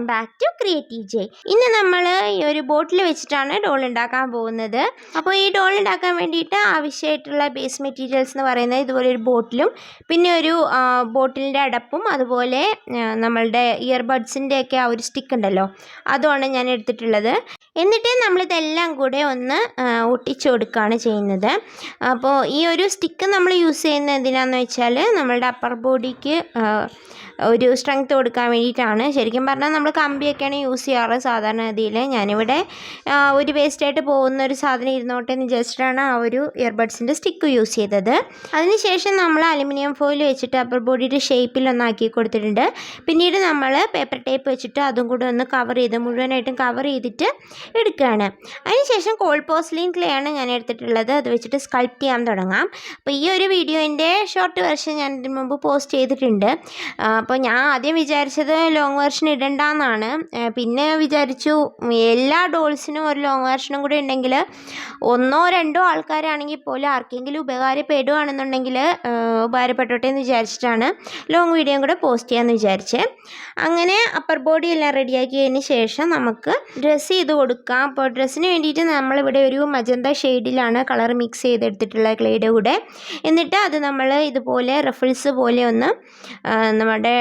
Welcome back to creative J. ഇന്ന് നമ്മൾ ഈ ഒരു ബോട്ടിൽ വെച്ചിട്ടാണ് ഡോൾ ഉണ്ടാക്കാൻ പോകുന്നത്. അപ്പോൾ ഈ ഡോൾ ഉണ്ടാക്കാൻ വേണ്ടിയിട്ട് ആവശ്യമായിട്ടുള്ള ബേസ് മെറ്റീരിയൽസ് എന്ന് പറയുന്നത് ഇതുപോലെ ഒരു ബോട്ടിലും പിന്നെ ഒരു ബോട്ടിലിൻ്റെ അടപ്പും അതുപോലെ നമ്മളുടെ ഇയർബഡ്സിൻ്റെ ഒക്കെ ആ ഒരു സ്റ്റിക്ക് ഉണ്ടല്ലോ, അതുമാണ് ഞാൻ എടുത്തിട്ടുള്ളത്. എന്നിട്ട് നമ്മളിതെല്ലാം കൂടെ ഒന്ന് ഒട്ടിച്ചു കൊടുക്കുകയാണ് ചെയ്യുന്നത്. അപ്പോൾ ഈ ഒരു സ്റ്റിക്ക് നമ്മൾ യൂസ് ചെയ്യുന്നത് എന്തിനാണെന്ന് വെച്ചാൽ നമ്മളുടെ അപ്പർ ബോഡിക്ക് ഒരു സ്ട്രെങ്ത് കൊടുക്കാൻ വേണ്ടിയിട്ടാണ്. ശരിക്കും പറഞ്ഞാൽ നമ്മൾ കമ്പിയൊക്കെയാണ് യൂസ് ചെയ്യാറ് സാധാരണ ഗതിയിൽ. ഞാനിവിടെ ഒരു വേസ്റ്റായിട്ട് പോകുന്ന ഒരു സാധനം ഇരുന്നോട്ടെ എന്ന് വിചാരിച്ചിട്ടാണ് ആ ഒരു ഇയർബഡ്സിൻ്റെ സ്റ്റിക്ക് യൂസ് ചെയ്തത്. അതിനുശേഷം നമ്മൾ അലുമിനിയം ഫോയിൽ വെച്ചിട്ട് അപ്പർ ബോഡിയുടെ ഷേപ്പിലൊന്നാക്കി കൊടുത്തിട്ടുണ്ട്. പിന്നീട് നമ്മൾ പേപ്പർ ടേപ്പ് വെച്ചിട്ട് അതും കൂടെ ഒന്ന് കവർ ചെയ്ത് മുഴുവനായിട്ടും കവർ ചെയ്തിട്ട് എടുക്കുകയാണ്. അതിനുശേഷം പോർസലെയിൻ ക്ലേ ആണ് ഞാൻ എടുത്തിട്ടുള്ളത്. അത് വെച്ചിട്ട് സ്കൾപ്റ്റ് ചെയ്യാൻ തുടങ്ങാം. അപ്പോൾ ഈ ഒരു വീഡിയോൻ്റെ ഷോർട്ട് വെർഷൻ ഞാൻ ഇതിന് മുമ്പ് പോസ്റ്റ് ചെയ്തിട്ടുണ്ട്. അപ്പോൾ ഞാൻ ആദ്യം വിചാരിച്ചത് ലോങ് വെർഷൻ ഇടണ്ടെന്നാണ്. പിന്നെ വിചാരിച്ചു എല്ലാ ഡോൾസിനും ഒരു ലോങ് വെർഷനും കൂടി ഉണ്ടെങ്കിൽ ഒന്നോ രണ്ടോ ആൾക്കാരാണെങ്കിൽ പോലും ആർക്കെങ്കിലും ഉപകാരപ്പെടുകയാണെന്നുണ്ടെങ്കിൽ ഉപകാരപ്പെട്ടോട്ടെ എന്ന് വിചാരിച്ചിട്ടാണ് ലോങ് വീഡിയോയും കൂടെ പോസ്റ്റ് ചെയ്യാമെന്ന് വിചാരിച്ചത്. അങ്ങനെ അപ്പർ ബോഡി എല്ലാം റെഡിയാക്കിയതിന് ശേഷം നമുക്ക് ഡ്രസ്സ് ചെയ്ത് കൊടുക്കാം. അപ്പോൾ ഡ്രസ്സിന് വേണ്ടിയിട്ട് നമ്മളിവിടെ ഒരു മജന്ത ഷെയ്ഡിലാണ് കളർ മിക്സ് ചെയ്തെടുത്തിട്ടുള്ള ക്ലേയുടെ കൂടെ. എന്നിട്ട് അത് നമ്മൾ ഇതുപോലെ റഫിൾസ് പോലെ ഒന്ന് നമ്മുടെ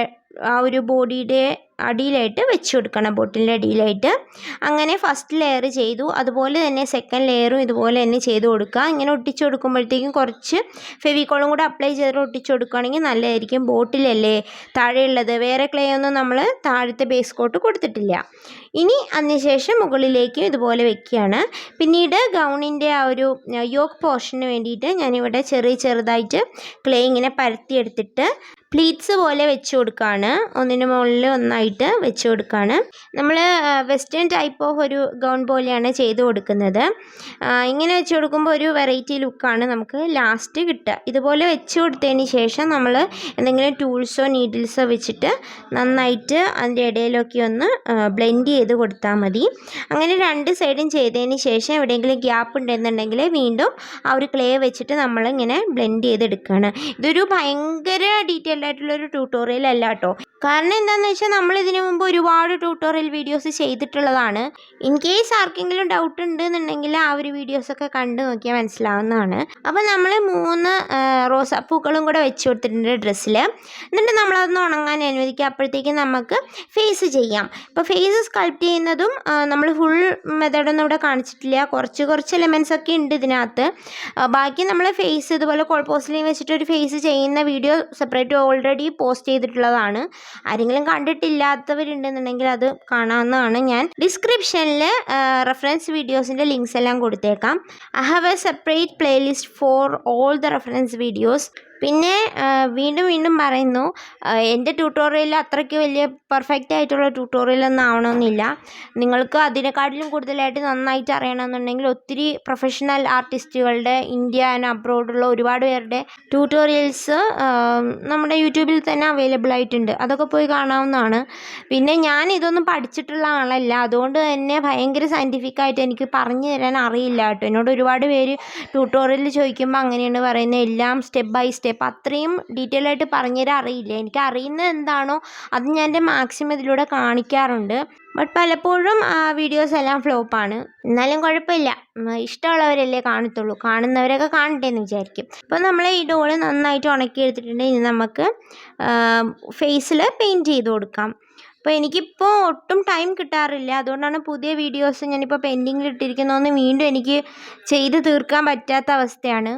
ആ ഒരു ബോഡിയുടെ അടിയിലായിട്ട് വെച്ച് കൊടുക്കണം, ബോട്ടിലിൻ്റെ അടിയിലായിട്ട്. അങ്ങനെ ഫസ്റ്റ് ലെയർ ചെയ്തു. അതുപോലെ തന്നെ സെക്കൻഡ് ലെയറും ഇതുപോലെ തന്നെ ചെയ്ത് കൊടുക്കുക. ഇങ്ങനെ ഒട്ടിച്ച് കൊടുക്കുമ്പോഴത്തേക്കും കുറച്ച് ഫെവിക്കോളും കൂടെ അപ്ലൈ ചെയ്ത് ഒട്ടിച്ച് കൊടുക്കുകയാണെങ്കിൽ നല്ലതായിരിക്കും. ബോട്ടിലല്ലേ താഴെയുള്ളത്, വേറെ ക്ലേ ഒന്നും നമ്മൾ താഴത്തെ ബേസ് കോട്ട് കൊടുത്തിട്ടില്ല. ഇനി അതിനുശേഷം മുകളിലേക്ക് ഇതുപോലെ വെക്കുകയാണ്. പിന്നീട് ഗൗണിൻ്റെ ആ ഒരു യോക്ക് പോർഷന് വേണ്ടിയിട്ട് ഞാനിവിടെ ചെറുതായിട്ട് ക്ലേ ഇങ്ങനെ പരത്തിയെടുത്തിട്ട് പ്ലീറ്റ്സ് പോലെ വെച്ച് കൊടുക്കുകയാണ്. ഒന്നിന് മുകളിൽ ഒന്നായിട്ട് വെച്ച് കൊടുക്കുകയാണ്. നമ്മൾ വെസ്റ്റേൺ ടൈപ്പ് ഓഫ് ഒരു ഗൗൺ പോലെയാണ് ചെയ്ത് കൊടുക്കുന്നത്. ഇങ്ങനെ വെച്ച് കൊടുക്കുമ്പോൾ ഒരു വെറൈറ്റി ലുക്കാണ് നമുക്ക് ലാസ്റ്റ് കിട്ടുക. ഇതുപോലെ വെച്ച് കൊടുത്തതിന് ശേഷം നമ്മൾ എന്തെങ്കിലും ടൂൾസോ നീഡിൽസോ വെച്ചിട്ട് നന്നായിട്ട് അതിൻ്റെ ഇടയിലൊക്കെ ഒന്ന് ബ്ലെൻഡ് ചെയ്ത് കൊടുത്താൽ മതി. അങ്ങനെ രണ്ട് സൈഡും ചെയ്തതിന് ശേഷം എവിടെയെങ്കിലും ഗ്യാപ്പ് ഉണ്ടെന്നുണ്ടെങ്കിൽ വീണ്ടും ആ ഒരു ക്ലേ വെച്ചിട്ട് നമ്മളിങ്ങനെ ബ്ലെൻഡ് ചെയ്തെടുക്കുകയാണ്. ഇതൊരു ഭയങ്കര ഡീറ്റെയിൽ ആയിട്ടുള്ളൊരു ട്യൂട്ടോറിയൽ അല്ല കേട്ടോ. കാരണം എന്താണെന്ന് വെച്ചാൽ നമ്മൾ ഇതിനു മുമ്പ് ഒരുപാട് ട്യൂട്ടോറിയൽ വീഡിയോസ് ചെയ്തിട്ടുള്ളതാണ്. ഇൻ കേസ് ആർക്കെങ്കിലും ഡൗട്ട് ഉണ്ടെന്നുണ്ടെങ്കിൽ ആ ഒരു വീഡിയോസൊക്കെ കണ്ടു നോക്കിയാൽ മനസ്സിലാവുന്നതാണ്. അപ്പോൾ നമ്മൾ 3 റോസാപ്പൂക്കളും കൂടെ വെച്ച് കൊടുത്തിട്ടുണ്ട് ഡ്രസ്സിൽ. എന്നിട്ട് നമ്മളതൊന്ന് ഉണങ്ങാൻ അനുവദിക്കുക. അപ്പോഴത്തേക്കും നമുക്ക് ഫേസ് ചെയ്യാം. ഇപ്പോൾ ഫേസ് സ്കൾപ്റ്റ് ചെയ്യുന്നതും നമ്മൾ ഫുൾ മെത്തേഡൊന്നും ഇവിടെ കാണിച്ചിട്ടില്ല. കുറച്ച് എലമെൻറ്റ്സ് ഒക്കെ ഉണ്ട് ഇതിനകത്ത്. ബാക്കി നമ്മൾ ഫേസ് ഇതുപോലെ പോർസലെയിൻ വെച്ചിട്ട് ഒരു ഫേസ് ചെയ്യുന്ന വീഡിയോ സെപ്പറേറ്റ് ഓൾറെഡി പോസ്റ്റ് ചെയ്തിട്ടുള്ളതാണ്. ആരെങ്കിലും കണ്ടിട്ടില്ലാത്തവരുണ്ടെന്നുണ്ടെങ്കിൽ അത് കാണാവുന്നതാണ്. ഞാൻ ഡിസ്ക്രിപ്ഷനിൽ റെഫറൻസ് വീഡിയോസിൻ്റെ ലിങ്ക്സ് എല്ലാം കൊടുത്തേക്കാം. I have A separate playlist for all the reference videos. പിന്നെ വീണ്ടും പറയുന്നു, എൻ്റെ ട്യൂട്ടോറിയൽ അത്രയ്ക്ക് വലിയ പെർഫെക്റ്റ് ആയിട്ടുള്ള ട്യൂട്ടോറിയലൊന്നും ആവണമെന്നില്ല. നിങ്ങൾക്ക് അതിനെക്കാട്ടിലും കൂടുതലായിട്ട് നന്നായിട്ട് അറിയണമെന്നുണ്ടെങ്കിൽ ഒത്തിരി പ്രൊഫഷണൽ ആർട്ടിസ്റ്റുകളുടെ ഇന്ത്യ ആൻഡ് അബ്രോഡുള്ള ഒരുപാട് പേരുടെ ട്യൂട്ടോറിയൽസ് നമ്മുടെ യൂട്യൂബിൽ തന്നെ അവൈലബിൾ ആയിട്ടുണ്ട്. അതൊക്കെ പോയി കാണാവുന്നതാണ്. പിന്നെ ഞാൻ ഇതൊന്നും പഠിച്ചിട്ടുള്ള ആളല്ല, അതുകൊണ്ട് തന്നെ ഭയങ്കര സയൻറ്റിഫിക്കായിട്ട് എനിക്ക് പറഞ്ഞു തരാൻ അറിയില്ല കേട്ടോ. എന്നോട് ഒരുപാട് പേര് ട്യൂട്ടോറിയൽ ചോദിക്കുമ്പോൾ അങ്ങനെയാണ് പറയുന്നത്, എല്ലാം സ്റ്റെപ്പ് ബൈ സ്റ്റെപ്പ് അത്രയും ഡീറ്റെയിൽ ആയിട്ട് പറഞ്ഞുതരാൻ അറിയില്ല. എനിക്ക് അറിയുന്നത് എന്താണോ അത് ഞാൻ എൻ്റെ മാക്സിമം ഇതിലൂടെ കാണിക്കാറുണ്ട്. ബട്ട് പലപ്പോഴും ആ വീഡിയോസ് എല്ലാം ഫ്ലോപ്പാണ്. എന്നാലും കുഴപ്പമില്ല, ഇഷ്ടമുള്ളവരല്ലേ കാണത്തുള്ളൂ, കാണുന്നവരൊക്കെ കാണട്ടെ എന്ന് വിചാരിക്കും. അപ്പോൾ നമ്മൾ ഈ ഡോള് നന്നായിട്ട് ഉണക്കിയെടുത്തിട്ടുണ്ട്. ഇനി നമുക്ക് ഫേസിൽ പെയിൻറ്റ് ചെയ്ത് കൊടുക്കാം. അപ്പോൾ എനിക്കിപ്പോൾ ഒട്ടും ടൈം കിട്ടാറില്ല, അതുകൊണ്ടാണ് പുതിയ വീഡിയോസ് ഞാനിപ്പോൾ പെൻഡിങ്ങിൽ ഇട്ടിരിക്കുന്നതെന്ന് വീണ്ടും എനിക്ക് ചെയ്ത് തീർക്കാൻ പറ്റാത്ത അവസ്ഥയാണ്.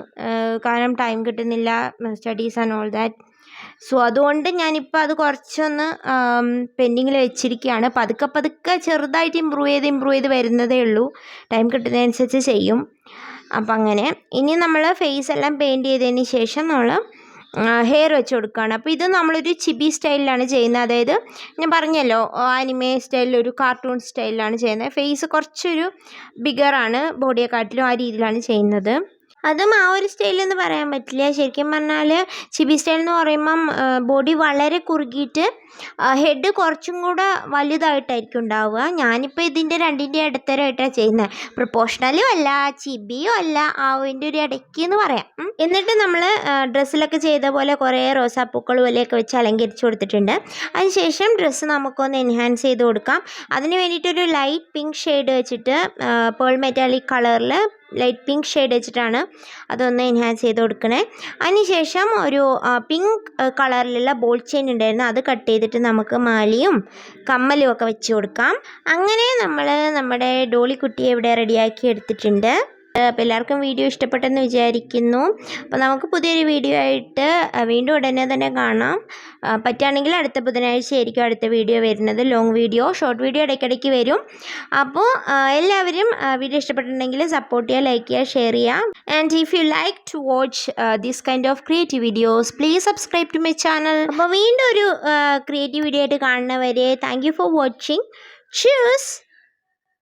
കാരണം ടൈം കിട്ടുന്നില്ല, studies and all that. So അതുകൊണ്ട് ഞാനിപ്പോൾ അത് കുറച്ചൊന്ന് പെൻഡിങ്ങിൽ വെച്ചിരിക്കുകയാണ്. പതുക്കെ ചെറുതായിട്ട് ഇമ്പ്രൂവ് ചെയ്ത് വരുന്നതേ ഉള്ളൂ. ടൈം കിട്ടുന്നതനുസരിച്ച് ചെയ്യും. അപ്പം അങ്ങനെ ഇനി നമ്മൾ ഫേസ് എല്ലാം പെയിൻറ്റ് ചെയ്തതിന് ശേഷം നമ്മൾ ഹെയർ വെച്ച് കൊടുക്കുകയാണ്. അപ്പോൾ ഇത് നമ്മളൊരു ചിബി സ്റ്റൈലിലാണ് ചെയ്യുന്നത്. അതായത് ഞാൻ പറഞ്ഞല്ലോ ആനിമേ സ്റ്റൈലിൽ, ഒരു കാർട്ടൂൺ സ്റ്റൈലിലാണ് ചെയ്യുന്നത്. ഫേസ് കുറച്ചൊരു ബിഗറാണ് ബോഡിയെക്കാട്ടിലും, ആ രീതിയിലാണ് ചെയ്യുന്നത്. അതും ആ ഒരു സ്റ്റൈലെന്ന് പറയാൻ പറ്റില്ല. ശരിക്കും പറഞ്ഞാൽ ചിബി സ്റ്റൈൽ എന്ന് പറയുമ്പം ബോഡി വളരെ കുറുകിയിട്ട് ഹെഡ് കുറച്ചും കൂടെ വലുതായിട്ടായിരിക്കും ഉണ്ടാവുക. ഞാനിപ്പോൾ ഇതിൻ്റെ രണ്ടിൻ്റെ ഇടത്തരമായിട്ടാണ് ചെയ്യുന്നത്. പ്രൊപ്പോഷണലും അല്ല, ചിബിയും അല്ല, അതിൻ്റെ ഒരു ഇടയ്ക്ക് എന്ന് പറയാം. എന്നിട്ട് നമ്മൾ ഡ്രസ്സിലൊക്കെ ചെയ്ത പോലെ കുറേ റോസാപ്പൂക്കൾ പോലെയൊക്കെ വെച്ച് അലങ്കരിച്ച് കൊടുത്തിട്ടുണ്ട്. അതിനുശേഷം ഡ്രസ്സ് നമുക്കൊന്ന് എൻഹാൻസ് ചെയ്ത് കൊടുക്കാം. അതിന് വേണ്ടിയിട്ടൊരു ലൈറ്റ് പിങ്ക് ഷെയ്ഡ് വെച്ചിട്ട് പേൾ മെറ്റാലിക് കളറിൽ ലൈറ്റ് പിങ്ക് ഷെയ്ഡ് വെച്ചിട്ടാണ് അതൊന്ന് എൻഹാൻസ് ചെയ്ത് കൊടുക്കണേ. അതിനുശേഷം ഒരു പിങ്ക് കളറിലുള്ള ബോൾ ചെയിൻ ഉണ്ടായിരുന്നു, അത് കട്ട് ചെയ്തിട്ട് നമുക്ക് മാലയും കമ്മലും ഒക്കെ വെച്ച് കൊടുക്കാം. അങ്ങനെ നമ്മൾ നമ്മുടെ ഡോളിക്കുട്ടിയെ ഇവിടെ റെഡിയാക്കി എടുത്തിട്ടുണ്ട്. അപ്പോൾ എല്ലാവർക്കും വീഡിയോ ഇഷ്ടപ്പെട്ടെന്ന് വിചാരിക്കുന്നു. അപ്പോൾ നമുക്ക് പുതിയൊരു വീഡിയോ ആയിട്ട് വീണ്ടും ഉടനെ തന്നെ കാണാം. പറ്റുകയാണെങ്കിൽ അടുത്ത ബുധനാഴ്ച ആയിരിക്കും അടുത്ത വീഡിയോ വരുന്നത്. ലോങ് വീഡിയോ, ഷോർട്ട് വീഡിയോ ഇടയ്ക്കിടയ്ക്ക് വരും. അപ്പോൾ എല്ലാവരും വീഡിയോ ഇഷ്ടപ്പെട്ടിട്ടുണ്ടെങ്കിൽ സപ്പോർട്ട് ചെയ്യുക, ലൈക്ക് ചെയ്യുക, ഷെയർ ചെയ്യുക. And if you like to watch this kind of creative videos, please subscribe to my channel. അപ്പോൾ വീണ്ടും ഒരു ക്രിയേറ്റീവ് വീഡിയോ ആയിട്ട് കാണുന്നവരെ thank you for watching. Cheers!